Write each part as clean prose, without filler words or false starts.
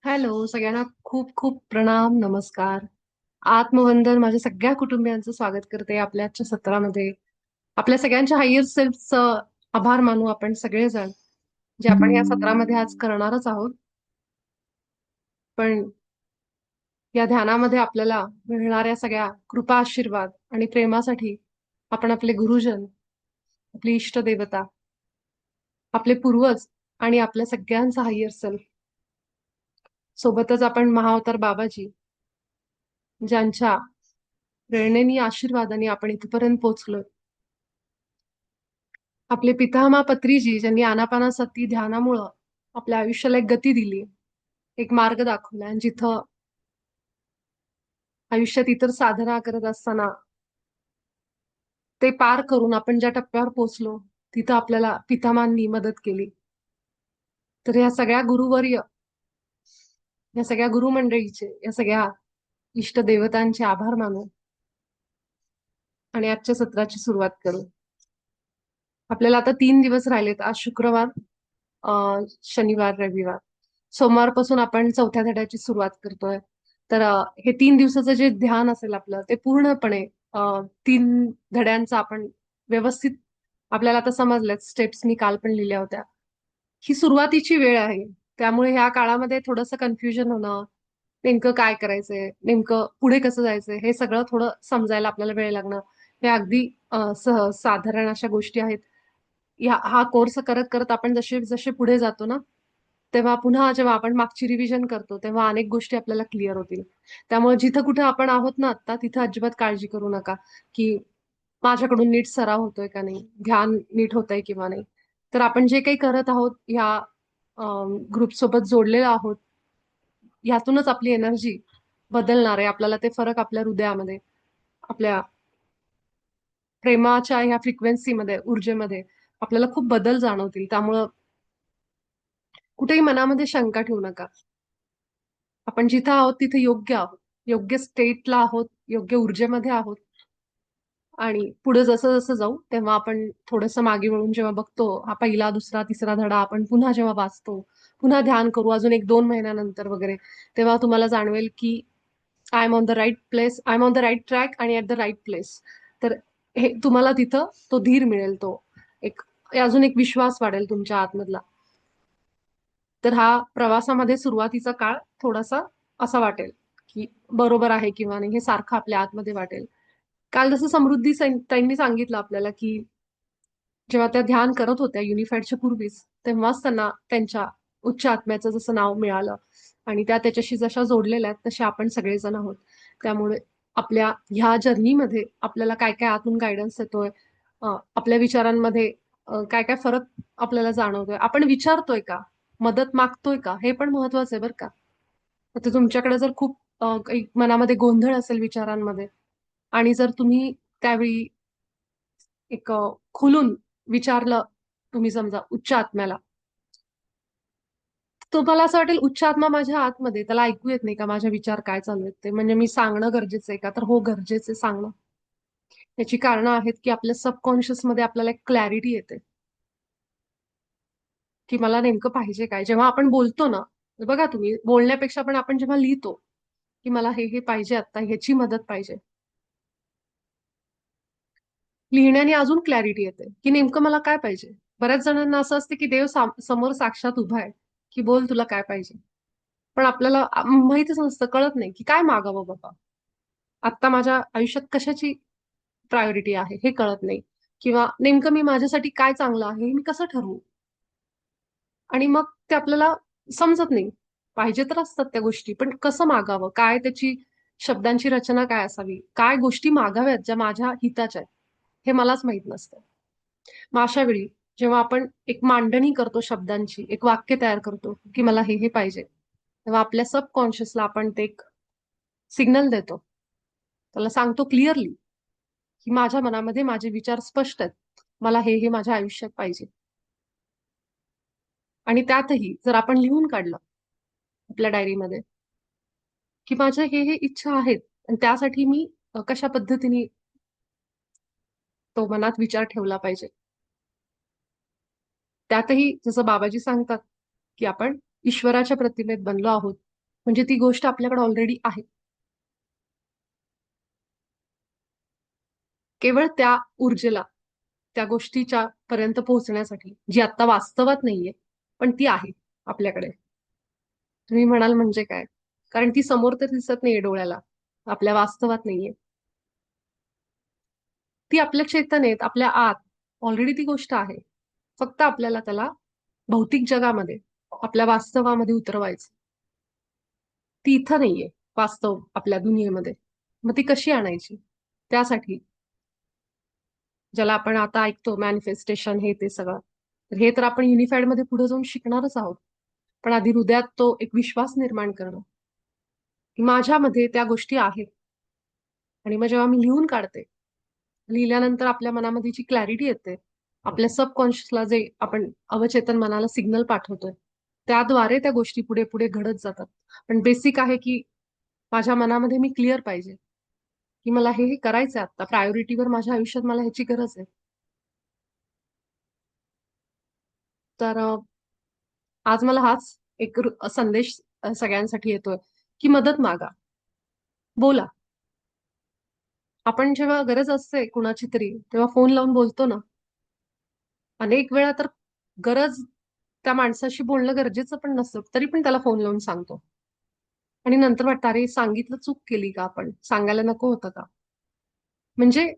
Hello सगळ्यांना खूप खूप प्रणाम नमस्कार. आत्मवंदन माझ्या सगळ्या कुटुंबियांचं स्वागत करते आपल्या आजच्या सत्रामध्ये. आपल्या सगळ्यांच्या हायर सेल्फचं आभार मानू आपण सगळेजण, जे आपण या सत्रामध्ये आज करणारच आहोत. पण या ध्यानामध्ये आपल्याला मिळणाऱ्या सगळ्या कृपा आशीर्वाद आणि प्रेमासाठी आपण आपले गुरुजन, आपली इष्टदेवता, आपले पूर्वज आणि आपल्या सगळ्यांचा हायर सेल्फ, सोबतच आपण महाअवतार बाबाजी, ज्यांच्या प्रेरणेने आशीर्वादाने आपण इथपर्यंत पोहोचलोय. आपले पितामह पत्रीजी ज्यांनी आनापानासती ध्यानामुळं आपल्या आयुष्याला एक गती दिली, एक मार्ग दाखवला, आणि जिथं आयुष्यात इतर साधना करत असताना ते पार करून आपण ज्या टप्प्यावर पोहोचलो, तिथं आपल्याला पितामहांनी मदत केली. तर या सगळ्या गुरुवर्य, या सगळ्या गुरुमंडळीचे, या सगळ्या इष्ट देवतांचे आभार मानू आणि आजच्या सत्राची सुरुवात करू. आपल्याला आता 3 दिवस राहिलेत. आज शुक्रवार, शनिवार, रविवार. सोमवारपासून आपण चौथ्या धड्याची सुरुवात करतोय. तर हे 3 दिवसाचं जे ध्यान असेल आपलं, ते पूर्णपणे 3 धड्यांचं आपण व्यवस्थित, आपल्याला आता समजल्यात स्टेप्स मी काल पण लिहिल्या होत्या. ही सुरुवातीची वेळ आहे. त्यामुळे ह्या काळामध्ये थोडंसं कन्फ्युजन होणं, नेमकं काय करायचंय, नेमकं पुढे कसं जायचंय, हे सगळं थोडं समजायला आपल्याला वेळ लागणं, हे अगदी साधारण अशा गोष्टी आहेत. हा कोर्स करत करत आपण जसे जसे पुढे जातो ना, तेव्हा पुन्हा जेव्हा आपण मागची रिव्हिजन करतो, तेव्हा अनेक गोष्टी आपल्याला क्लिअर होतील. त्यामुळे जिथं कुठे आपण आहोत ना आता, तिथं अजिबात काळजी करू नका की माझ्याकडून नीट सराव होतोय का नाही, ध्यान नीट होतंय किंवा नाही. तर आपण जे काही करत आहोत, ह्या ग्रुप सोबत जोडलेलो आहोत, ह्यातूनच आपली एनर्जी बदलणार आहे. आपल्याला ते फरक आपल्या हृदयामध्ये, आपल्या प्रेमाच्या ह्या फ्रिक्वेन्सीमध्ये, ऊर्जेमध्ये आपल्याला खूप बदल जाणवतील. त्यामुळं कुठेही मनामध्ये शंका ठेवू नका. आपण जिथं आहोत तिथे योग्य आहोत, योग्य स्टेटला आहोत, योग्य ऊर्जेमध्ये आहोत. आणि पुढे जसं जसं जाऊ, तेव्हा आपण थोडंसं मागे वळून जेव्हा बघतो, हा पहिला, दुसरा, तिसरा धडा आपण पुन्हा जेव्हा वाचतो, पुन्हा ध्यान करू अजून 1-2 महिन्यानंतर वगैरे, तेव्हा तुम्हाला जाणवेल की I am on the right place, I am on the right track आणि ऍट द राईट प्लेस. तर हे तुम्हाला तिथं तो धीर मिळेल, तो एक अजून एक विश्वास वाढेल तुमच्या आतमधला. तर हा प्रवासामध्ये सुरुवातीचा काळ थोडासा असा वाटेल की बरोबर आहे किंवा नाही, हे सारखं आपल्या आतमध्ये वाटेल. काल जसं समृद्धी ताईंनी सांगितलं आपल्याला की जेव्हा त्या ध्यान करत होत्या युनिफाईडच्या पूर्वीच, तेव्हाच त्यांना त्यांच्या उच्च आत्म्याचं जसं नाव मिळालं, आणि त्या त्याच्याशी जशा जोडलेल्या आहेत तसे आपण सगळेजण आहोत. त्यामुळे आपल्या ह्या जर्नीमध्ये आपल्याला काय काय आतून गायडन्स येतोय, आपल्या विचारांमध्ये काय काय फरक आपल्याला जाणवतोय, आपण विचारतोय का, मदत मागतोय का, हे पण महत्वाचं आहे बरं का. आता तुमच्याकडे जर खूप काही मनामध्ये गोंधळ असेल विचारांमध्ये, आणि जर तुम्ही त्यावेळी एक खुलून विचारलं, तुम्ही समजा उच्च आत्म्याला, तुम्हाला असं वाटेल उच्च आत्मा माझ्या आतमध्ये, त्याला ऐकू येत नाही का माझे विचार काय चालू आहेत ते, म्हणजे मी सांगणं गरजेचं आहे का, तर हो, गरजेचं आहे सांगणं. याची कारणं आहेत की आपल्या सबकॉन्शियस मध्ये आपल्याला एक क्लॅरिटी येते की मला नेमकं पाहिजे काय. जेव्हा आपण बोलतो ना, बघा तुम्ही बोलण्यापेक्षा पण आपण जेव्हा लिहितो की मला हे हे पाहिजे, आता ह्याची मदत पाहिजे, लिहिण्याने अजून क्लॅरिटी येते की नेमकं मला काय पाहिजे. बऱ्याच जणांना असं असते की देव समोर साक्षात उभा आहे की बोल तुला काय पाहिजे, पण आपल्याला माहितच नसतं, कळत नाही की काय मागावं बाबा. आता माझ्या आयुष्यात कशाची प्रायोरिटी आहे हे कळत नाही, किंवा नेमकं मी माझ्यासाठी काय चांगलं आहे हे मी कसं ठरवू. आणि मग ते आपल्याला समजत नाही. पाहिजे तर असतात त्या गोष्टी, पण कसं मागावं, काय त्याची शब्दांची रचना काय असावी, काय गोष्टी मागाव्यात ज्या माझ्या हिताच्या आहेत, हे मलाच माहित नसतं. मग अशा वेळी जेव्हा आपण एक मांडणी करतो शब्दांची, एक वाक्य तयार करतो की मला हे हे पाहिजे, तेव्हा आपल्या सबकॉन्शियसला आपण ते एक सिग्नल देतो, त्याला सांगतो क्लिअरली की माझ्या मनामध्ये माझे विचार स्पष्ट आहेत, मला हे हे माझ्या आयुष्यात पाहिजे. आणि त्यातही जर आपण लिहून काढलं आपल्या डायरीमध्ये की माझ्या हे हे इच्छा आहेत, आणि त्यासाठी मी कशा पद्धतीने तो मनात विचार ठेवला पाहिजे. त्यातही जसं बाबाजी सांगतात की आपण ईश्वराच्या प्रतिमेत बनलो आहोत, म्हणजे ती गोष्ट आपल्याकडे ऑलरेडी आहे. केवळ त्या ऊर्जेला, त्या गोष्टीच्या पर्यंत पोहोचण्यासाठी, जी आता वास्तवात नाहीये, पण ती आहे आपल्याकडे. तुम्ही म्हणाल म्हणजे काय? कारण ती समोर तर दिसत नाहीये डोळ्याला, आपल्या वास्तवात नाहीये. ती आपल्या चेतनेत, आपल्या आत ऑलरेडी ती गोष्ट आहे. फक्त आपल्याला त्याला भौतिक जगामध्ये, आपल्या वास्तवामध्ये उतरवायचं. ती इथं नाहीये, वास्तव आपल्या दुनियेमध्ये. मग ती कशी आणायची? त्यासाठी ज्याला आपण आता ऐकतो मॅनिफेस्टेशन, हे ते सगळं, तर हे तर आपण युनिफाईड मध्ये पुढे जाऊन शिकणारच आहोत. पण आधी हृदयात तो एक विश्वास निर्माण करणं की माझ्यामध्ये त्या गोष्टी आहेत. आणि मग जेव्हा मी लिहून काढते, लिहिल्यानंतर आपल्या मनामध्ये जी क्लॅरिटी येते, आपल्या सबकॉन्शियसला जे आपण अवचेतन मनाला सिग्नल पाठवतोय, त्याद्वारे त्या गोष्टी पुढे पुढे घडत जातात. पण बेसिक आहे की माझ्या मनामध्ये मी क्लिअर पाहिजे की मला हे करायचंय, आता प्रायोरिटीवर माझ्या आयुष्यात मला ह्याची गरज आहे. तर आज मला हाच एक संदेश सगळ्यांसाठी येतोय की मदत मागा, बोला. आपण जेव्हा गरज असते कुणाची तरी, तेव्हा फोन लावून बोलतो ना. अनेक वेळा तर गरज त्या माणसाशी बोलणं गरजेचं पण नसतं, तरी पण त्याला फोन लावून सांगतो. आणि नंतर वाटतं, अरे सांगितलं, चूक केली का आपण, सांगायला नको होतं का? म्हणजे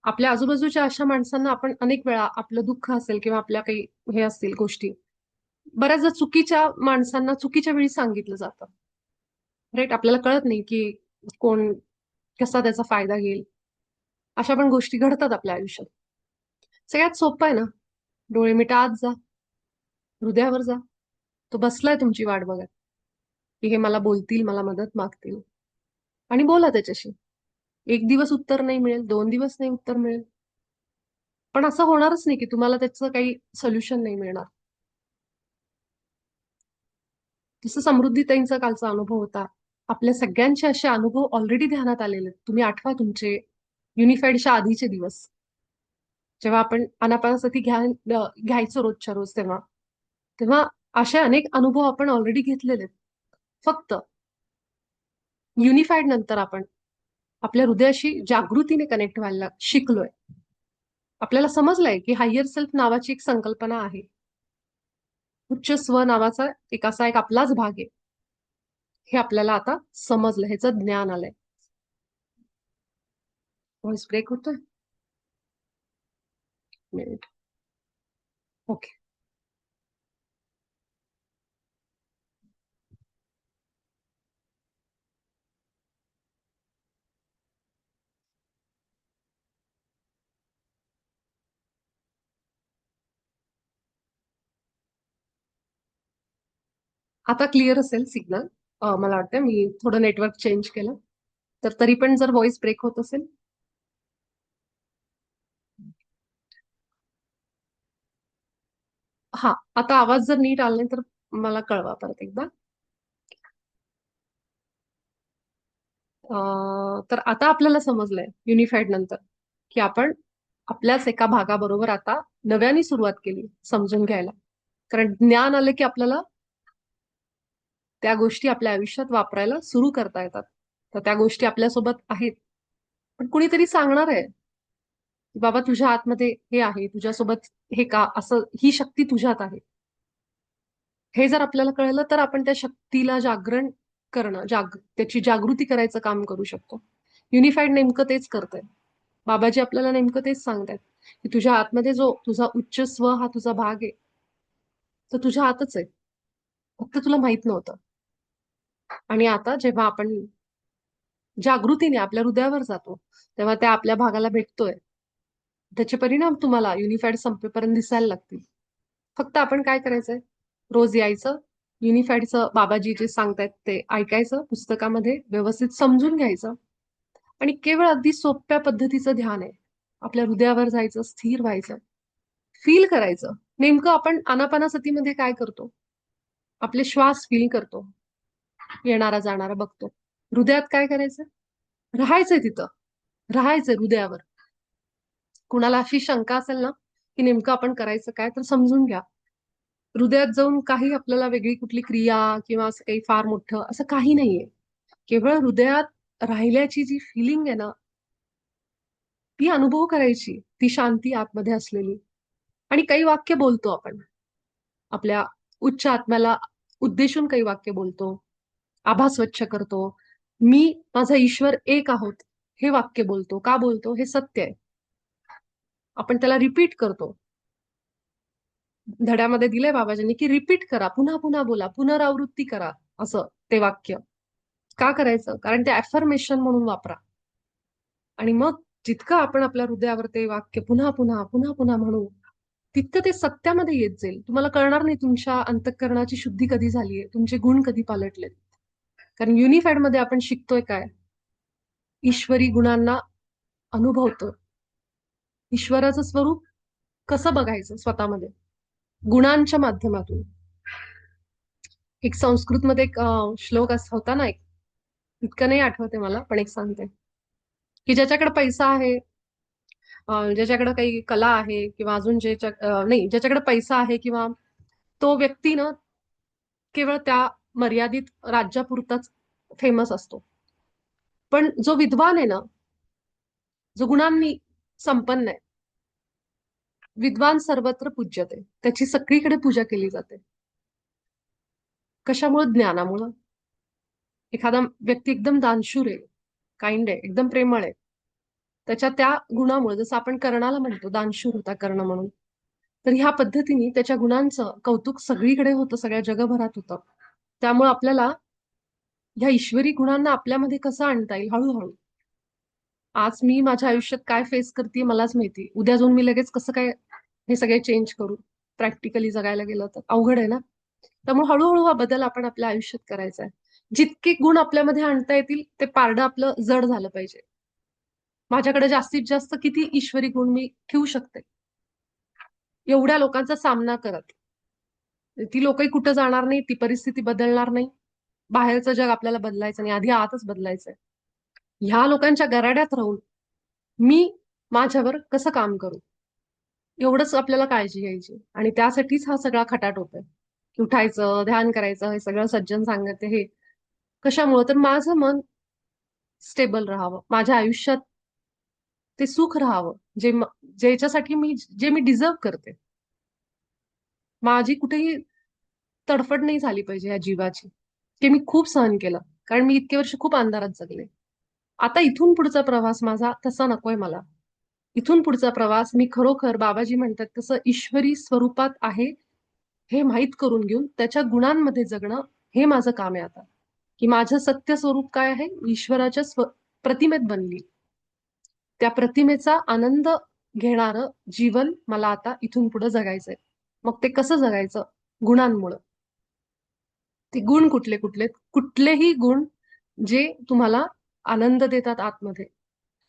आपल्या आजूबाजूच्या अशा माणसांना आपण अनेक वेळा, आपलं दुःख असेल किंवा आपल्या काही हे असतील गोष्टी, बऱ्याचदा चुकीच्या माणसांना चुकीच्या वेळी सांगितलं जातं. राईट, आपल्याला कळत नाही की कोण कसा त्याचा फायदा घेईल. अशा पण गोष्टी घडतात आपल्या आयुष्यात. सगळ्यात सोपं आहे ना, डोळे मिटा, आत जा, हृदयावर जा. तो बसलाय तुमची वाट बघत की हे मला बोलतील, मला मदत मागतील. आणि बोला त्याच्याशी. एक दिवस उत्तर नाही मिळेल, 2 दिवस नाही उत्तर मिळेल, पण असं होणारच नाही की तुम्हाला त्याचं काही सोल्युशन नाही मिळणार. जसं समृद्धीताईंचा कालचा अनुभव होता, आपल्या सगळ्यांचे असे अनुभव ऑलरेडी ध्यानात आलेले आहेत. तुम्ही आठवा तुमचे युनिफाईडच्या आधीचे दिवस, जेव्हा आपण अनापानासती घ्यायचो रोजच्या रोज, तेव्हा तेव्हा असे अनेक अनुभव आपण ऑलरेडी घेतलेले आहेत. फक्त युनिफाईड नंतर आपण आपल्या हृदयाशी जागृतीने कनेक्ट व्हायला शिकलोय. आपल्याला समजलंय की हायर सेल्फ नावाची एक संकल्पना आहे. उच्च स्व नावाचा एक असा एक आपलाच भाग आहे. हे आपल्याला आता समजलं, ह्याचं ज्ञान आलंय. व्हॉइस ब्रेक होतोय. मिनिट. ओके. आता क्लिअर असेल सिग्नल. मला वाटतं मी थोडं नेटवर्क चेंज केलं, तर तरी पण जर व्हॉइस ब्रेक होत असेल. हा, आता आवाज जर नीट आला नाही तर मला कळवा परत एकदा. तर आता आपल्याला समजलंय युनिफाईड नंतर की आपण आपल्याच एका भागाबरोबर आता नव्याने सुरुवात केली समजून घ्यायला. कारण ज्ञान आलं की आपल्याला त्या गोष्टी आपल्या आयुष्यात वापरायला सुरू करता येतात. तर त्या गोष्टी आपल्यासोबत आहेत, पण कुणीतरी सांगणार आहे की बाबा तुझ्या आतमध्ये हे आहे, तुझ्यासोबत हे का असं, ही शक्ती तुझ्यात आहे. हे जर आपल्याला कळलं तर आपण त्या शक्तीला जागरण करणं, त्याची जागृती करायचं काम करू शकतो. युनिफाईड नेमकं तेच करतंय. बाबाजी आपल्याला नेमकं तेच सांगतायत की तुझ्या आतमध्ये जो तुझा उच्च स्व हा तुझा भाग आहे, तो तुझ्या आतच आहे, फक्त तुला माहित नव्हतं. आणि आता जेव्हा आपण जागृतीने आपल्या हृदयावर जातो, तेव्हा त्या आपल्या भागाला भेटतोय. त्याचे परिणाम तुम्हाला युनिफाईड संपेपर्यंत दिसायला लागतील. फक्त आपण काय करायचंय, रोज यायचं, युनिफाईडचं बाबाजी जे सांगतायत ते ऐकायचं, पुस्तकामध्ये व्यवस्थित समजून घ्यायचं. आणि केवळ अगदी सोप्या पद्धतीचं ध्यान आहे. आपल्या हृदयावर जायचं, स्थिर व्हायचं, फील करायचं. नेमकं आपण आनापानासतीमध्ये काय करतो, आपले श्वास फील करतो, येणारा जाणारा बघतो. हृदयात काय करायचं, राहायचंय तिथं, राहायचंय हृदयावर. कुणाला अशी शंका असेल ना की नेमकं आपण करायचं काय, तर समजून घ्या. हृदयात जाऊन काही आपल्याला वेगळी कुठली क्रिया किंवा असं काही फार मोठं असं काही नाहीये. केवळ हृदयात राहिल्याची जी फिलिंग आहे ना, ती अनुभव करायची, ती शांती आतमध्ये असलेली. आणि काही वाक्य बोलतो आपण. आपल्या उच्च आत्म्याला उद्देशून काही वाक्य बोलतो. आभा स्वच्छ करतो. मी, माझा ईश्वर एक आहोत. हे वाक्य बोलतो. का बोलतो? हे सत्य आहे. आपण त्याला रिपीट करतो. धड्यामध्ये दिलंय बाबाजींनी, की रिपीट करा, पुन्हा पुन्हा बोला, पुनरावृत्ती करा, असं ते वाक्य. का करायचं? कारण ते अफर्मेशन म्हणून वापरा. आणि मग जितकं आपण आपल्या हृदयावर ते वाक्य पुन्हा पुन्हा पुन्हा पुन्हा म्हणू, तितकं ते सत्यामध्ये येत जाईल. तुम्हाला कळणार नाही तुमच्या अंतःकरणाची शुद्धी कधी झालीये, तुमचे गुण कधी पालटलेत. कारण युनिफाईड मध्ये आपण शिकतोय काय? ईश्वरी गुणांना अनुभवतो. ईश्वराचं स्वरूप कसं बघायचं स्वतःमध्ये, गुणांच्या माध्यमातून. एक संस्कृतमध्ये एक श्लोक असा होता ना, एक इतकं नाही आठवते मला, पण एक सांगते, की ज्याच्याकडे पैसा आहे, ज्याच्याकडे काही कला आहे किंवा अजून नाही, ज्याच्याकडे पैसा आहे किंवा तो व्यक्ती ना केवळ त्या मर्यादित राज्यापुरताच फेमस असतो. पण जो विद्वान आहे ना, जो गुणांनी संपन्न आहे, विद्वान सर्वत्र पूज्यते, त्याची सगळीकडे पूजा केली जाते. कशामुळे? ज्ञानामुळं. एखादा व्यक्ती एकदम दानशूर आहे, काइंड आहे, एकदम प्रेमळ आहे, त्याच्या त्या गुणामुळे, जसं आपण कर्णाला म्हणतो दानशूर होता कर्ण म्हणून, तर ह्या पद्धतीने त्याच्या गुणांचं कौतुक सगळीकडे होतं, सगळ्या जगभरात होतं. त्यामुळे आपल्याला ह्या ईश्वरी गुणांना आपल्यामध्ये कसं आणता येईल हळूहळू. आज मी माझ्या आयुष्यात काय फेस करते मलाच माहिती, उद्या जाऊन मी लगेच कसं काय हे सगळे चेंज करू. प्रॅक्टिकली जगायला गेलं तर अवघड आहे ना. त्यामुळे हळूहळू हा बदल आपण आपल्या आयुष्यात करायचा आहे. जितके गुण आपल्यामध्ये आणता येतील ते पारडं आपलं जड झालं पाहिजे. माझ्याकडे जास्तीत जास्त किती ईश्वरी गुण मी ठेवू शकते, एवढ्या लोकांचा सामना करत. ती लोकही कुठं जाणार नाही, ती परिस्थिती बदलणार नाही. बाहेरचं जग आपल्याला बदलायचं नाही, आधी आतच बदलायचंय. ह्या लोकांच्या गराड्यात राहून मी माझ्यावर कसं काम करू, एवढंच आपल्याला काळजी घ्यायची. आणि त्यासाठीच हा सगळा खटाट होतोय. उठायचं, ध्यान करायचं, हे सगळं सज्जन सांगते हे कशामुळं? तर माझं मन स्टेबल राहावं, माझ्या आयुष्यात ते सुख राहावं, ज्याच्यासाठी जे मी डिझर्व करते. माझी कुठेही तडफड नाही झाली पाहिजे या जीवाची. ते मी खूप सहन केलं, कारण मी इतके वर्ष खूप अंधारात जगले. आता इथून पुढचा प्रवास माझा तसा नकोय मला. इथून पुढचा प्रवास मी खरोखर बाबाजी म्हणतात तसं ईश्वरी स्वरूपात आहे हे माहीत करून घेऊन त्याच्या गुणांमध्ये जगणं, हे माझं काम आहे आता. की माझं सत्य स्वरूप काय आहे? ईश्वराच्या प्रतिमेत बनली. त्या प्रतिमेचा आनंद घेणारं जीवन मला आता इथून पुढे जगायचंय. मग ते कसं जगायचं? गुणांमुळं. ते गुण कुठले कुठले? कुठलेही गुण जे तुम्हाला आनंद देतात आतमध्ये.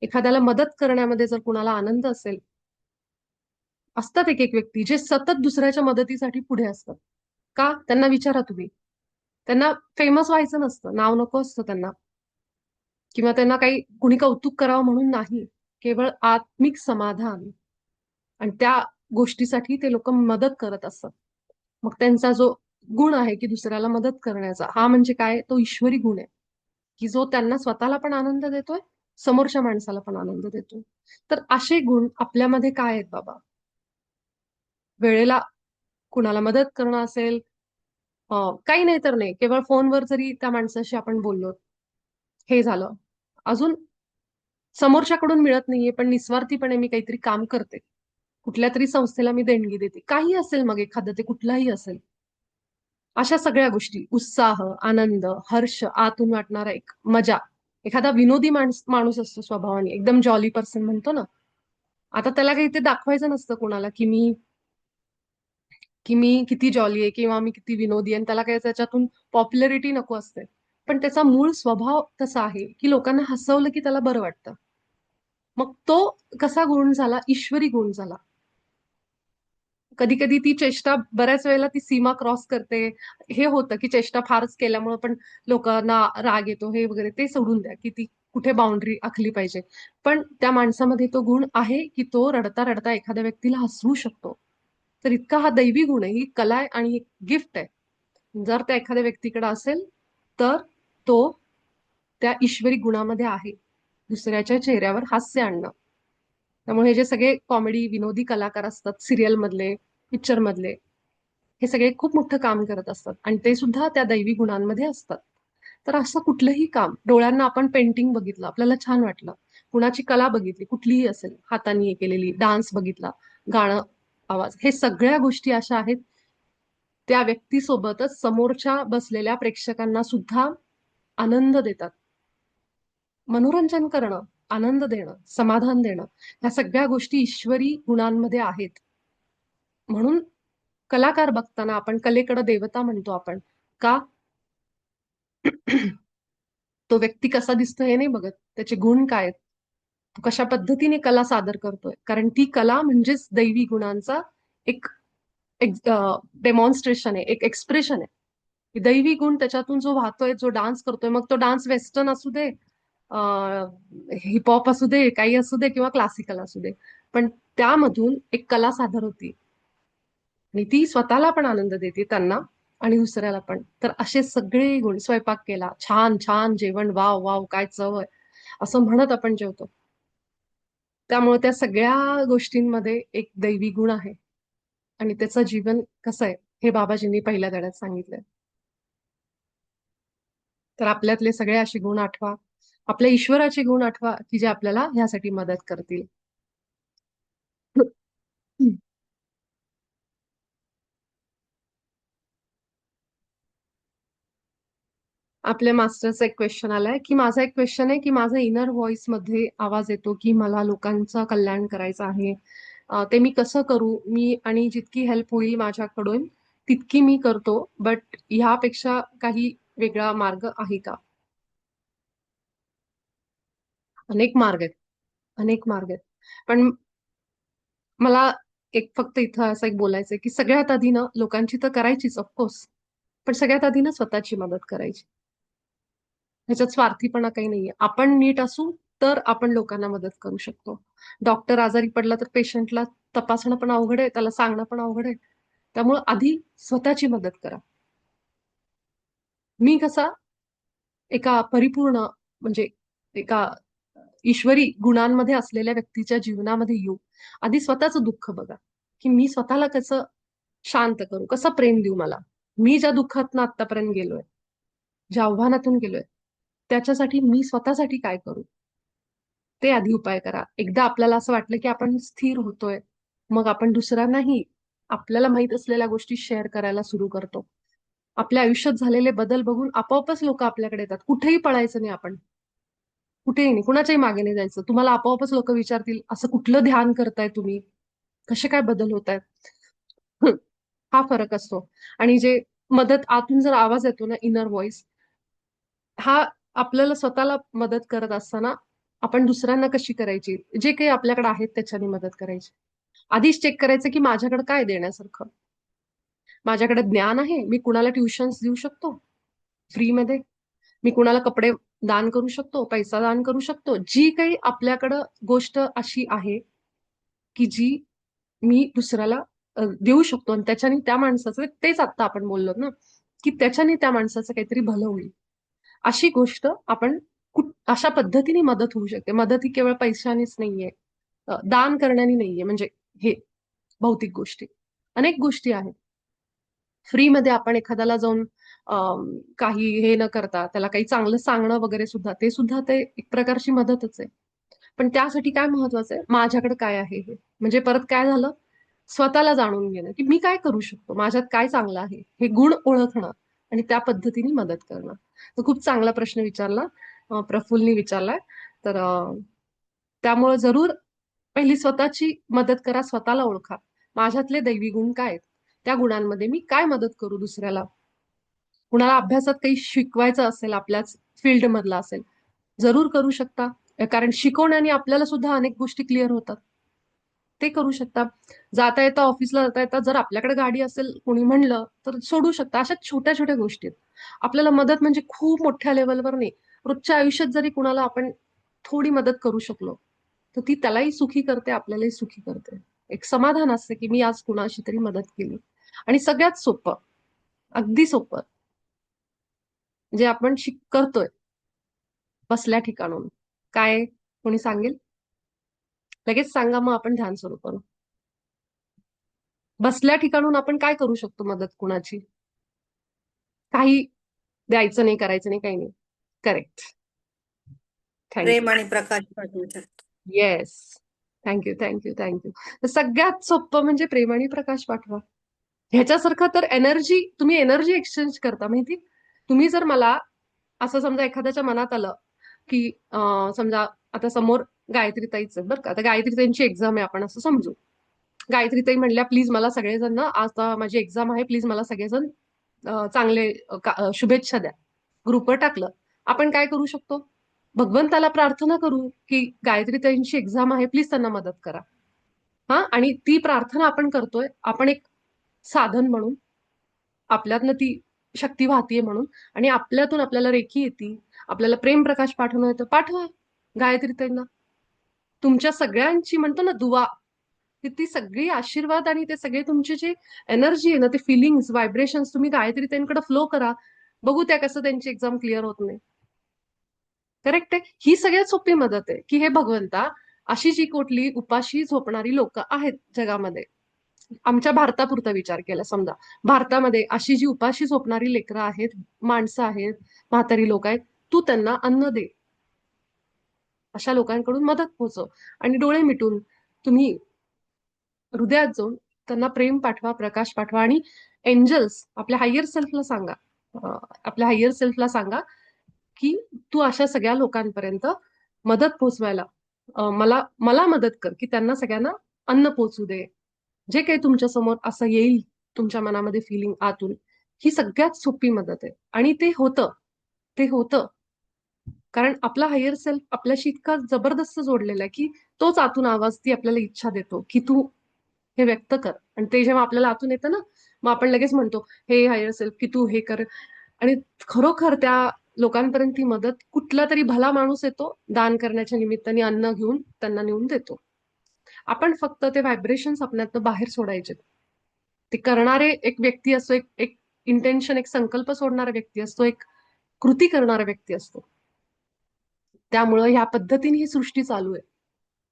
एखाद्याला मदत करण्यामध्ये जर कुणाला आनंद असेल, असतात एक एक व्यक्ती जे सतत दुसऱ्याच्या मदतीसाठी पुढे असतात. का? त्यांना विचारा तुम्ही. त्यांना फेमस व्हायचं नसतं, नाव नको असतं त्यांना, किंवा त्यांना काही कुणी कौतुक करावं म्हणून नाही. केवळ आत्मिक समाधान आणि त्या गोष्टीसाठी ते लोक मदत करत असतात. मग त्यांचा जो गुण आहे की दुसऱ्याला मदत करण्याचा, हा म्हणजे काय? तो ईश्वरी गुण आहे, की जो त्यांना स्वतःला पण आनंद देतोय, समोरच्या माणसाला पण आनंद देतोय. तर असे गुण आपल्यामध्ये काय आहेत बाबा? वेळेला कुणाला मदत करणं असेल, काही नाही तर नाही, केवळ फोनवर जरी त्या माणसाशी आपण बोललो, हे झालं. अजून समोरच्याकडून मिळत नाहीये पण निस्वार्थीपणे मी काहीतरी काम करते, कुठल्या तरी संस्थेला मी देणगी देते, काही असेल, मग एखादं ते कुठलाही असेल. अशा सगळ्या गोष्टी, उत्साह, आनंद, हर्ष, आतून वाटणारा एक मजा. एखादा विनोदी माणूस असतो स्वभावाने, एकदम जॉली पर्सन म्हणतो ना, आता त्याला काही ते दाखवायचं नसतं कोणाला की मी किती जॉली आहे किंवा मी किती विनोदी आहे, आणि त्याला काही त्याच्यातून पॉप्युलरिटी नको असते. पण त्याचा मूळ स्वभाव तसा आहे की लोकांना हसवलं की त्याला बरं वाटतं. मग तो कसा गुण झाला? ईश्वरी गुण झाला. कधी कधी ती चेष्टा बऱ्याच वेळेला ती सीमा क्रॉस करते. हे होतं की चेष्टा फारच केल्यामुळे पण लोकांना राग येतो, हे वगैरे, ते सोडून द्या की ती कुठे बाउंड्री आखली पाहिजे. पण त्या माणसामध्ये तो गुण आहे की तो रडता रडता एखाद्या व्यक्तीला हसवू शकतो. तर इतका हा दैवी गुण आहे, ही कला आहे आणि गिफ्ट आहे. जर त्या एखाद्या व्यक्तीकडे असेल तर तो त्या ईश्वरी गुणामध्ये आहे, दुसऱ्याच्या चेहऱ्यावर हास्य आणणं. त्यामुळे हे जे सगळे कॉमेडी विनोदी कलाकार असतात, सिरियल मधले, पिक्चर मधले, हे सगळे खूप मोठं काम करत असतात आणि ते सुद्धा त्या दैवी गुणांमध्ये असतात. तर असं कुठलंही काम, डोळ्यांना आपण पेंटिंग बघितलं, आपल्याला छान वाटलं, कुणाची कला बघितली, कुठलीही असेल, हाताने केलेली, डान्स बघितला, गाणं, आवाज, हे सगळ्या गोष्टी अशा आहेत, त्या व्यक्तीसोबतच समोरच्या बसलेल्या प्रेक्षकांना सुद्धा आनंद देतात. मनोरंजन करणं, आनंद देणं, समाधान देणं, ह्या सगळ्या गोष्टी ईश्वरी गुणांमध्ये आहेत. म्हणून कलाकार बघताना आपण कलेकडे देवता म्हणतो आपण. का? तो व्यक्ती कसा दिसतो हे नाही बघत, त्याचे गुण काय आहेत, तो कशा पद्धतीने कला सादर करतोय, कारण ती कला म्हणजेच दैवी गुणांचा एक एक डेमॉन्स्ट्रेशन आहे, एक एक्सप्रेशन आहे. दैवी गुण त्याच्यातून जो वाहतोय, जो डान्स करतोय, मग तो डान्स वेस्टर्न असू दे, हिपहॉप असू दे, काही असू दे, किंवा क्लासिकल असू दे, पण त्यामधून एक कला सादर होती आणि ती स्वतःला पण आनंद देते, त्यांना आणि दुसऱ्याला पण. तर असे सगळे गुण, स्वयंपाक केला, छान छान जेवण, वाव वाव काय चव आहे, असं म्हणत आपण जेवतो. त्यामुळे त्या सगळ्या गोष्टींमध्ये एक दैवी गुण आहे आणि त्याचं जीवन कसं आहे हे बाबाजींनी पहिल्या धड्यात सांगितलंय. तर आपल्यातले सगळे असे गुण आठवा, आपल्या ईश्वराचे गुण आठवा, की जे आपल्याला ह्यासाठी मदत करतील. आपल्या मास्टरचा एक क्वेश्चन आलाय, की माझा एक क्वेश्चन आहे, की माझा इनर व्हॉइस मध्ये आवाज येतो की मला लोकांचं कल्याण करायचं आहे. ते मी कसं करू? मी आणि जितकी हेल्प होईल माझ्याकडून तितकी मी करतो, बट ह्यापेक्षा काही वेगळा मार्ग आहे का? अनेक मार्ग आहेत, अनेक मार्ग आहेत. पण मला एक फक्त इथं असं एक बोलायचंय, की सगळ्यात आधी ना लोकांची तर करायचीच ऑफकोर्स, पण सगळ्यात आधी ना स्वतःची मदत करायची. ह्याच्यात स्वार्थीपणा काही नाहीये. आपण नीट असू तर आपण लोकांना मदत करू शकतो. डॉक्टर आजारी पडला तर पेशंटला तपासणं पण अवघड आहे, त्याला सांगणं पण अवघड आहे. त्यामुळे आधी स्वतःची मदत करा. मी कसा एका परिपूर्ण, म्हणजे एका ईश्वरी गुणांमध्ये असलेल्या व्यक्तीच्या जीवनामध्ये येऊ, आधी स्वतःचं दुःख बघा, की मी स्वतःला कसं शांत करू, कसं प्रेम देऊ मला. मी ज्या दुःखातनं आतापर्यंत गेलोय, ज्या आव्हानातून गेलोय, त्याच्यासाठी मी स्वतःसाठी काय करू, ते आधी उपाय करा. एकदा आपल्याला असं वाटलं की आपण स्थिर होतोय, मग आपण दुसऱ्यांनाही आपल्याला माहित असलेल्या गोष्टी शेअर करायला सुरू करतो. आपल्या आयुष्यात झालेले बदल बघून आपोआपच लोक आपल्याकडे येतात. कुठेही पळायचं नाही आपण, कुठेही नाही, कुणाच्याही मागे नाही जायचं. तुम्हाला आपोआपच लोक विचारतील, असं कुठलं ध्यान करताय तुम्ही, कसे काय बदल होत आहेत. हा फरक असतो. आणि जे मदत आतून जर आवाज येतो ना, इनर व्हॉइस, हा आपल्याला स्वतःला मदत करत असताना आपण दुसऱ्यांना कशी करायची, जे काही आपल्याकडे आहेत त्याच्याने मदत करायची. आधीच चेक करायचं की माझ्याकडे काय देण्यासारखं. माझ्याकडे ज्ञान आहे, मी कुणाला ट्युशन्स देऊ शकतो फ्रीमध्ये, मी कुणाला कपडे दान करू शकतो, पैसा दान करू शकतो. जी काही आपल्याकडं गोष्ट अशी आहे की जी मी दुसऱ्याला देऊ शकतो आणि त्याच्याने त्या माणसाचं, तेच आता आपण बोललो ना, की त्याच्याने त्या माणसाचं काहीतरी भलं होईल, अशी गोष्ट आपण अशा पद्धतीने मदत होऊ शकते. मदत ही केवळ पैशानेच नाहीये, दान करण्याने नाहीये, म्हणजे हे भौतिक गोष्टी, अनेक गोष्टी आहेत. फ्रीमध्ये आपण एखाद्याला जाऊन काही हे न करता त्याला काही चांगलं सांगणं वगैरे सुद्धा, ते सुद्धा ते एक प्रकारची मदतच आहे. पण त्यासाठी काय महत्वाचं आहे, माझ्याकडे काय आहे हे, म्हणजे परत काय झालं, स्वतःला जाणून घेणं की मी काय करू शकतो, माझ्यात काय चांगलं आहे, हे गुण ओळखणं आणि त्या पद्धतीने मदत करणं. तर खूप चांगला प्रश्न विचारला, प्रफुल्लनी विचारलाय. तर त्यामुळे जरूर पहिली स्वतःची मदत करा, स्वतःला ओळखा, माझ्यातले दैवी गुण काय आहेत, त्या गुणांमध्ये मी काय मदत करू दुसऱ्याला. कुणाला अभ्यासात काही शिकवायचं असेल, आपल्याच फील्ड मधला असेल, जरूर करू शकता, कारण शिकवण्याने आपल्याला सुद्धा अनेक गोष्टी क्लिअर होतात. ते करू शकता. जाता येता ऑफिसला जाता येता जर आपल्याकडे गाडी असेल, कोणी म्हणलं तर सोडू शकता. अशा छोट्या छोट्या गोष्टी आहेत. आपल्याला मदत म्हणजे खूप मोठ्या लेवलवर नाही, रोजच्या आयुष्यात जरी कुणाला आपण थोडी मदत करू शकलो तर ती त्यालाही सुखी करते, आपल्यालाही सुखी करते. एक समाधान असतं की मी आज कुणाशी तरी मदत केली. आणि सगळ्यात सोपं, अगदी सोपं, जे आपण करतोय बसल्या ठिकाणून. काय? कोणी सांगेल? लगेच सांगा, मग आपण ध्यान सुरू करू. बसल्या ठिकाणून आपण काय करू शकतो मदत कुणाची? काही द्यायचं नाही, करायचं नाही, काही नाही. करेक्ट. थँक्यू. प्रेम आणि प्रकाश पाठवू शकतो. येस. Thank you, thank you, thank you. सगळ्यात सोपं म्हणजे प्रेम आणि प्रकाश पाठवा. ह्याच्यासारखं तर एनर्जी, तुम्ही एनर्जी एक्सचेंज करता माहिती. तुम्ही जर मला असं समजा एखाद्याच्या मनात आलं की समजा आता समोर गायत्रीताईच आहे बरं का, आता गायत्रीताईंची एक्झाम आहे आपण असं समजू. गायत्रीताई म्हणल्या प्लीज मला सगळेजण ना, आता माझी एक्झाम आहे, प्लीज मला सगळेजण चांगले शुभेच्छा द्या. ग्रुपवर टाकलं. आपण काय करू शकतो? भगवंताला प्रार्थना करू की गायत्रीताईंची एक्झाम आहे, प्लीज त्यांना मदत करा. हा, आणि ती प्रार्थना आपण करतोय, आपण एक साधन म्हणून, आपल्यातनं ती शक्ती वाहतीये म्हणून, आणि आपल्यातून आपल्याला रेखी येते, आपल्याला प्रेम प्रकाश पाठवणं येतं. पाठवा गायत्रीताईंना. तुमच्या सगळ्यांची म्हणतो ना दुवा, ती सगळी आशीर्वाद आणि ते सगळे तुमचे जे एनर्जी आहे ना, ते फिलिंग्स, व्हायब्रेशन्स तुम्ही गायत्रीताईंकडे फ्लो करा. बघू त्या कसं त्यांची एक्झाम क्लिअर होत नाही. करेक्ट आहे. ही सगळ्यात सोपी मदत आहे की हे भगवंता, अशी जी कुठली उपाशी झोपणारी लोक आहेत जगामध्ये, आमच्या भारतापुरता विचार केला समजा, भारतामध्ये अशी जी उपाशी झोपणारी लेकरं आहेत, माणसं आहेत, म्हातारी लोक आहेत, तू त्यांना अन्न दे. अशा लोकांकडून मदत पोहोचव. आणि डोळे मिटून तुम्ही हृदयात जाऊन त्यांना प्रेम पाठवा, प्रकाश पाठवा. आणि एंजल्स, आपल्या हायर सेल्फला सांगा, आपल्या हायर सेल्फला सांगा की तू अशा सगळ्या लोकांपर्यंत मदत पोहोचवायला मला मला मदत कर की त्यांना सगळ्यांना अन्न पोहोचू दे. जे काही तुमच्या समोर असं येईल, तुमच्या मनामध्ये फिलिंग आतून, ही सगळ्यात सोपी मदत आहे. आणि ते होतं, ते होतं. कारण आपला हायर सेल्फ आपल्याशी इतका जबरदस्त जोडलेला आहे की तोच आतून आवाज, ती आपल्याला इच्छा देतो की तू हे व्यक्त कर. आणि ते जेव्हा आपल्याला आतून येतं ना, मग आपण लगेच म्हणतो हे हायर सेल्फ की तू हे कर. आणि खरोखर त्या लोकांपर्यंत ती मदत, कुठला तरी भला माणूस येतो दान करण्याच्या निमित्ताने, अन्न घेऊन त्यांना नेऊन देतो. आपण फक्त ते व्हायब्रेशन्स आपल्यातनं बाहेर सोडायचे. ते करणारे एक व्यक्ती असतो, एक एक इंटेन्शन, एक संकल्प सोडणारा व्यक्ती असतो, एक कृती करणारा व्यक्ती असतो. त्यामुळं ह्या पद्धतीने ही सृष्टी चालू आहे.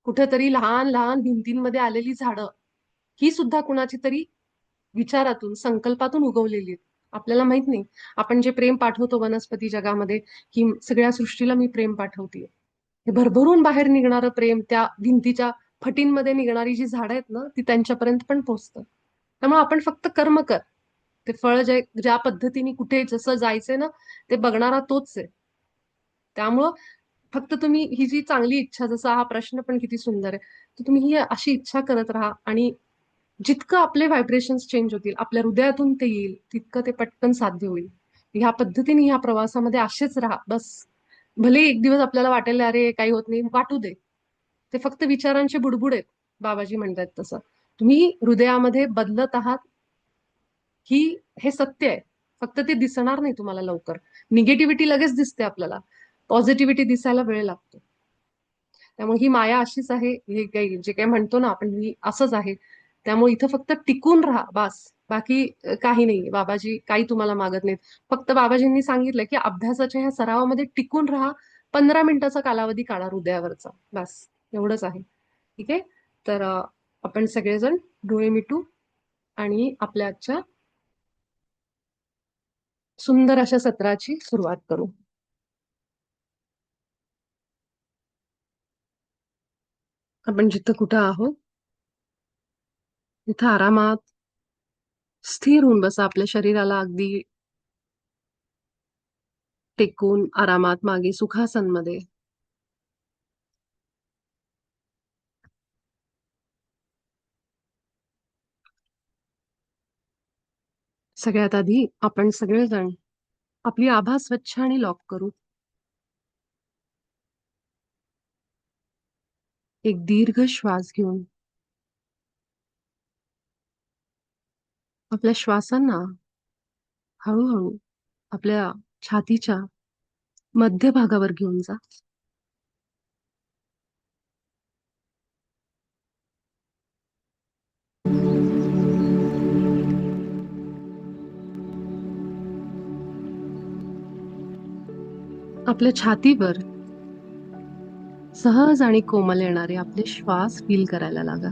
कुठेतरी लहान लहान भिंतींमध्ये आलेली झाडं, ही सुद्धा कुणाची तरी विचारातून, संकल्पातून उगवलेली आहेत. आपल्याला माहित नाही. आपण जे प्रेम पाठवतो वनस्पती जगामध्ये, की सगळ्या सृष्टीला मी प्रेम पाठवते, हे भरभरून बाहेर निघणारं प्रेम त्या भिंतीच्या फटींमध्ये निघणारी जी झाडं आहेत ना, ती त्यांच्यापर्यंत पण पोहोचतं. त्यामुळे आपण फक्त कर्म कर. ते फळ जे ज्या पद्धतीने कुठे जसं जायचंय ना, ते बघणारा तोच आहे. त्यामुळं फक्त तुम्ही ही जी चांगली इच्छा, जसा हा प्रश्न पण किती सुंदर आहे, तर तुम्ही ही अशी इच्छा करत राहा. आणि जितकं आपले व्हायब्रेशन्स चेंज होतील, आपल्या हृदयातून ते येईल, तितकं ते पटकन साध्य होईल. ह्या पद्धतीने ह्या प्रवासामध्ये असेच राहा बस. भले एक दिवस आपल्याला वाटेल अरे काही होत नाही, वाटू दे. ते फक्त विचारांचे बुडबुड आहेत. बाबाजी म्हणतात तसं. तुम्ही हृदयामध्ये बदलत आहात, ही हे सत्य आहे. फक्त ते दिसणार नाही तुम्हाला लवकर. निगेटिव्हिटी लगेच दिसते आपल्याला, पॉझिटिव्हिटी दिसायला वेळ लागतो. त्यामुळे ही माया अशीच आहे, हे काही जे काही म्हणतो ना आपण, ही असंच आहे. त्यामुळे इथं फक्त टिकून राहा बस. बाकी काही नाही. बाबाजी काही तुम्हाला मागत नाहीत. फक्त बाबाजींनी सांगितलं की अभ्यासाच्या ह्या सरावामध्ये टिकून राहा. 15 मिनिटाचा कालावधी काढा हृदयावरचा, बस एवढंच आहे. ठीक आहे. तर आपण सगळेजण डोळे मिटू आणि आपल्या आजच्या सुंदर अशा सत्राची सुरुवात करू. आपण जिथं कुठं आहोत तिथं आरामात स्थिर होऊन बसा. आपल्या शरीराला अगदी टेकून आरामात मागे सुखासनमध्ये. सगळ्यात आधी आपण सगळेजण आपली आभा स्वच्छ आणि लॉक करू. एक दीर्घ श्वास घेऊन आपल्या श्वासांना हळूहळू आपल्या छातीच्या मध्यभागावर घेऊन जा. आपल्या छातीवर सहज आणि कोमल येणारे आपले श्वास फील करायला लागा.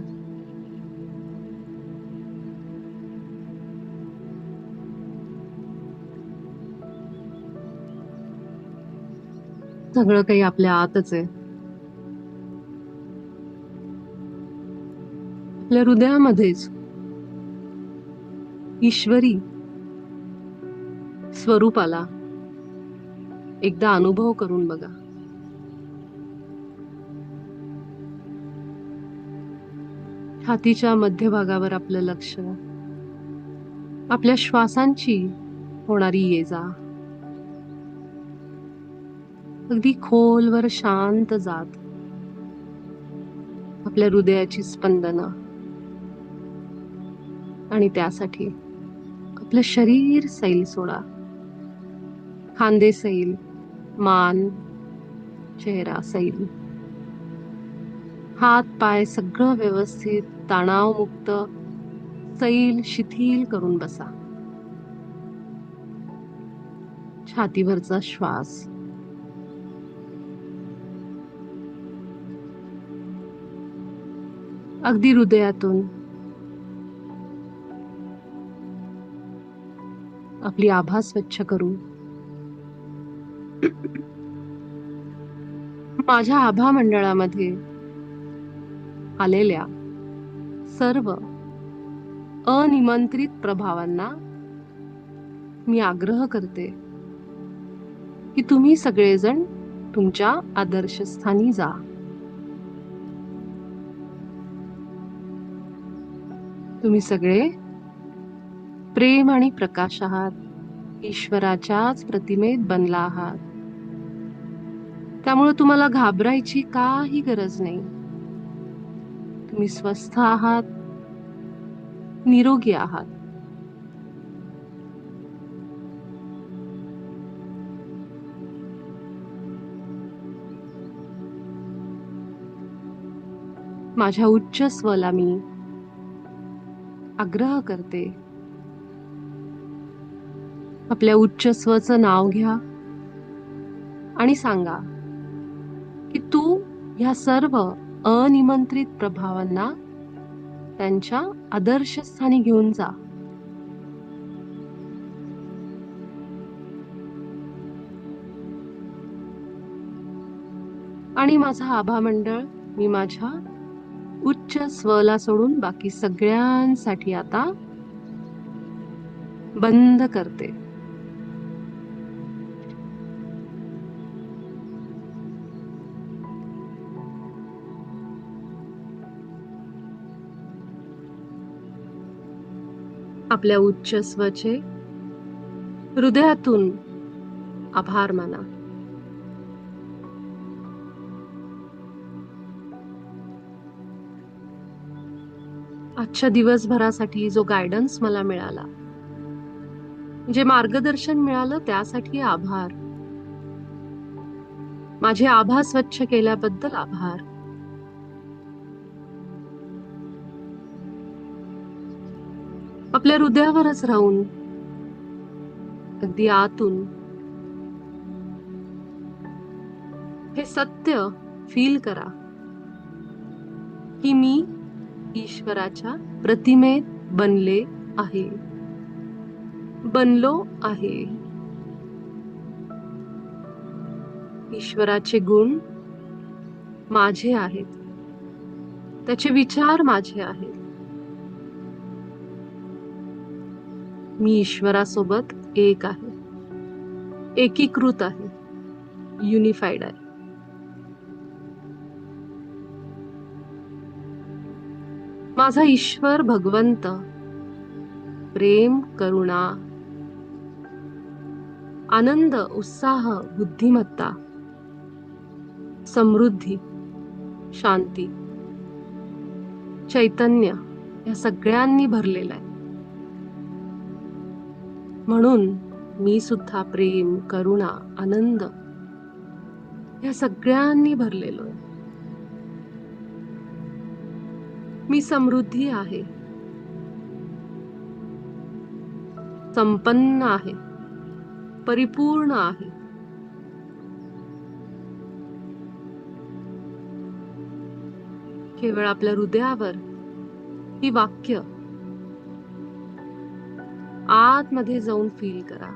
सगळं काही आपल्या आतच आहे. आपल्या हृदयामध्येच ईश्वरी स्वरूपाला एकदा अनुभव करून बघा. छातीच्या मध्यभागावर आपलं लक्ष, आपल्या श्वासांची होणारी ये जा, अगदी खोलवर शांत जात आपल्या हृदयाची स्पंदनं, आणि त्यासाठी आपलं शरीर सैल सोडा. खांदे सैल, मान, चेहरा सैल, हात पाय सगळं व्यवस्थित तणावमुक्त सैल शिथिल करून बसा. छातीवरचा श्वास अगदी हृदयातून आपली आभा स्वच्छ करू. माझ्या आभा मंडळामध्ये आलेल्या सर्व अनिमंत्रित प्रभावांना मी आग्रह करते की तुम्ही सगळेजण तुमच्या आदर्शस्थानी जा. तुम्ही सगळे प्रेम आणि प्रकाश आहात, ईश्वराच्याच प्रतिमेत बनला आहात. त्यामुळे तुम्हाला घाबरायची काही गरज नाही. तुम्ही स्वस्थ आहात, निरोगी आहात. माझ्या उच्च स्वला मी आग्रह करते, आपल्या उच्च स्वचं नाव घ्या आणि सांगा की तू ह्या सर्व अनिमंत्रित प्रभावांना त्यांच्या आदर्शस्थानी घेऊन जा. आणि माझा आभा मंडळ मी माझ्या उच्च स्वला सोडून बाकी सगळ्यांसाठी आता बंद करते. आपल्या उच्च स्वचे हृदयातून आभार माना. आजच्या दिवसभरासाठी जो गायडन्स मला मिळाला, जे मार्गदर्शन मिळालं त्यासाठी आभार. माझे आभा स्वच्छ केल्याबद्दल आभार. आपल्या हृदयावरच राहून अगदी आतून हे सत्य फील करा की मी ईश्वराच्या प्रतिमेत बनले आहे, बनलो आहे. ईश्वराचे गुण माझे आहेत, त्याचे विचार माझे आहेत. मी ईश्वरासोबत एक आहे, एकीकृत आहे, युनिफाईड आहे. माझा ईश्वर भगवंत प्रेम, करुणा, आनंद, उत्साह, बुद्धिमत्ता, समृद्धी, शांती, चैतन्य या सगळ्यांनी भरलेला आहे. म्हणून मी सुद्धा प्रेम, करुणा, आनंद या सगळ्यांनी भरलेलो आहे. मी समृद्धी आहे, संपन्न आहे, परिपूर्ण आहे. केवळ आपल्या हृदयावर ही वाक्य आतमध्ये जाऊन फील करा.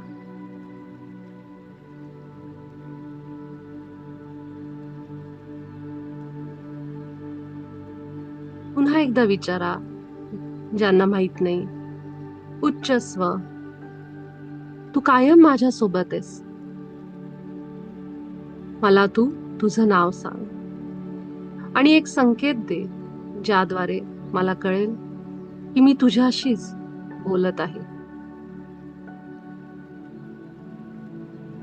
पुन्हा एकदा विचारा, ज्यांना माहित नाही. उच्च स्व, तू कायम माझ्या सोबत आहेस. मला तू तुझं नाव सांग आणि एक संकेत दे, ज्याद्वारे मला कळेल की मी तुझ्याशीच बोलत आहे.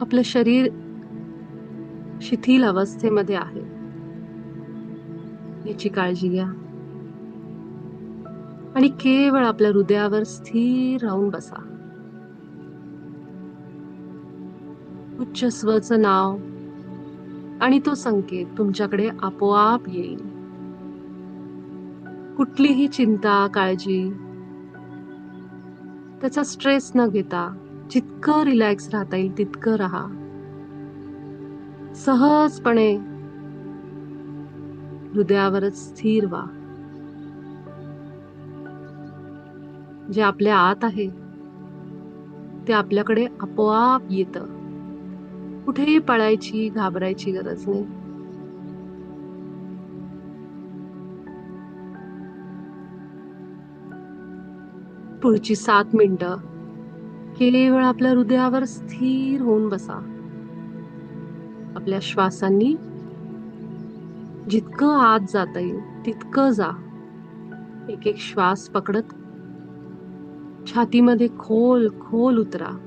आपलं शरीर शिथिल अवस्थेमध्ये आहे याची काळजी घ्या आणि केवळ आपल्या हृदयावर स्थिर राहून बसा. उच्च स्वचं नाव आणि तो संकेत तुमच्याकडे आपोआप येईल. कुठलीही चिंता, काळजी, त्याचा स्ट्रेस न घेता जितकं रिलॅक्स राहता येईल तितकं राहा. सहजपणे हृदयावरच स्थिर व्हा. जे आपल्या आत आहे ते आपल्याकडे आपोआप येतं. कुठेही पळायची, घाबरायची गरज नाही. पुढची 7 मिनिटं केवळ आपल्या हृदयावर स्थिर होऊन बसा. आपल्या श्वासांनी जितकं आत जाता येईल तितकं जा. एक एक श्वास पकडत छातीमध्ये खोल खोल उतरा.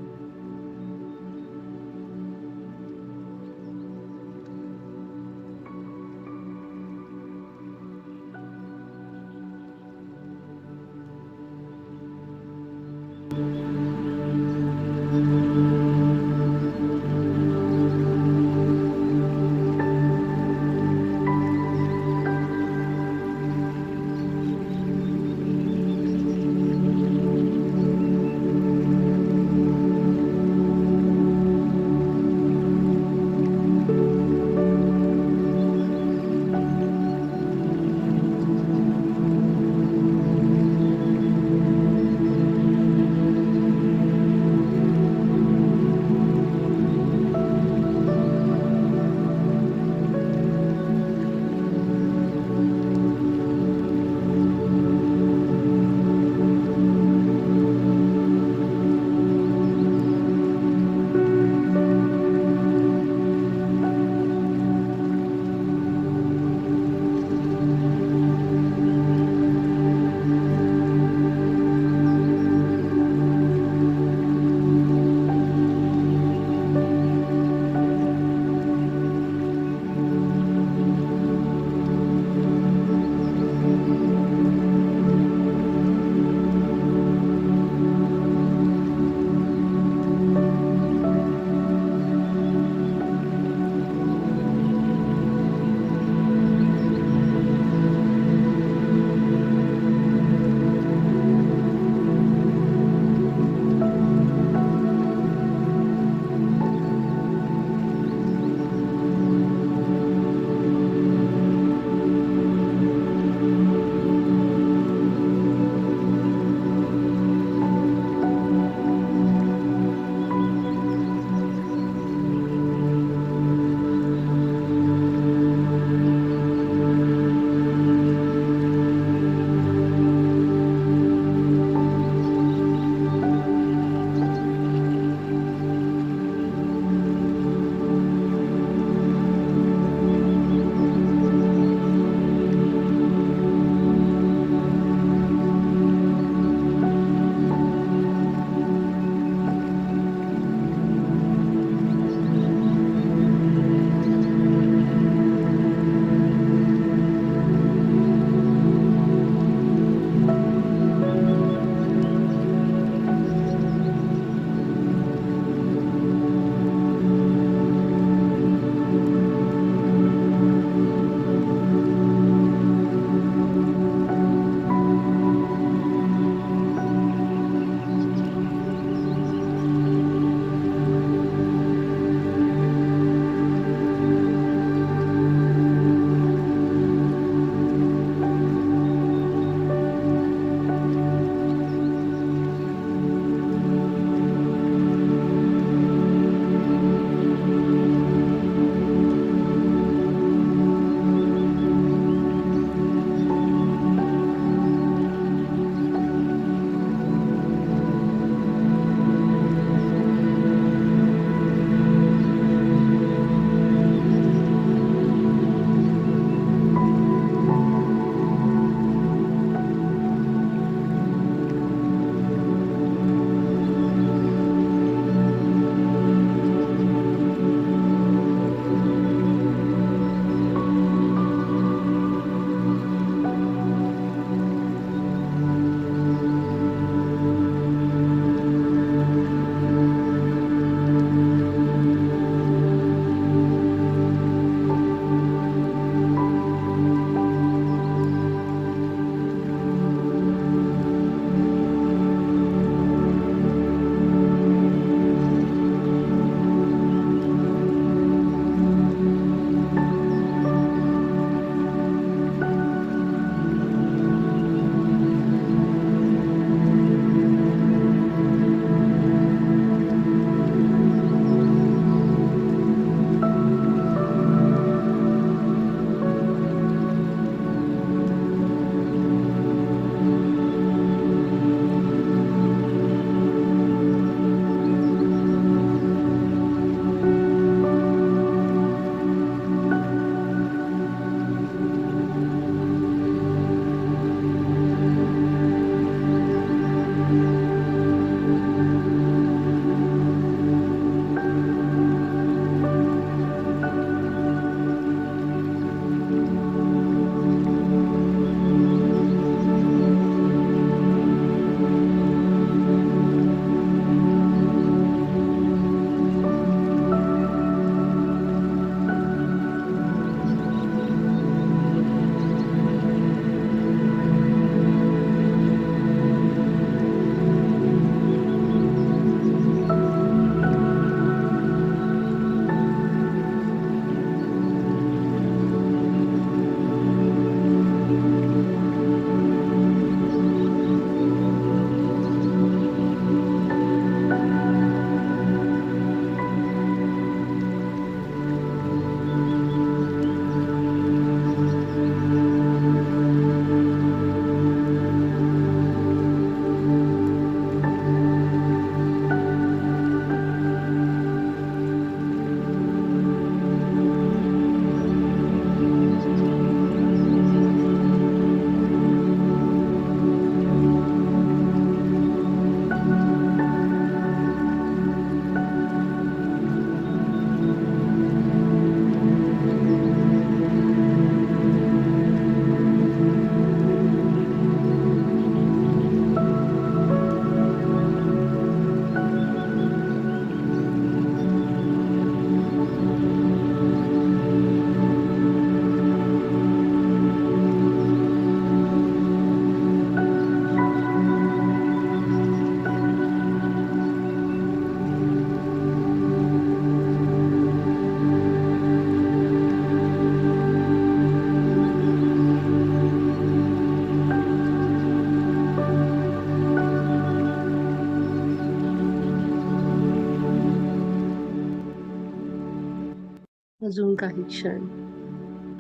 अजून काही क्षण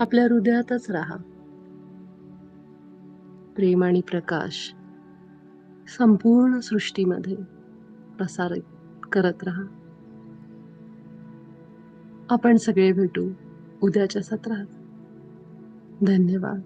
आपल्या हृदयातच राहा. प्रेम आणि प्रकाश संपूर्ण सृष्टीमध्ये प्रसारित करत राहा. आपण सगळे भेटू उद्याच्या सत्रात. धन्यवाद.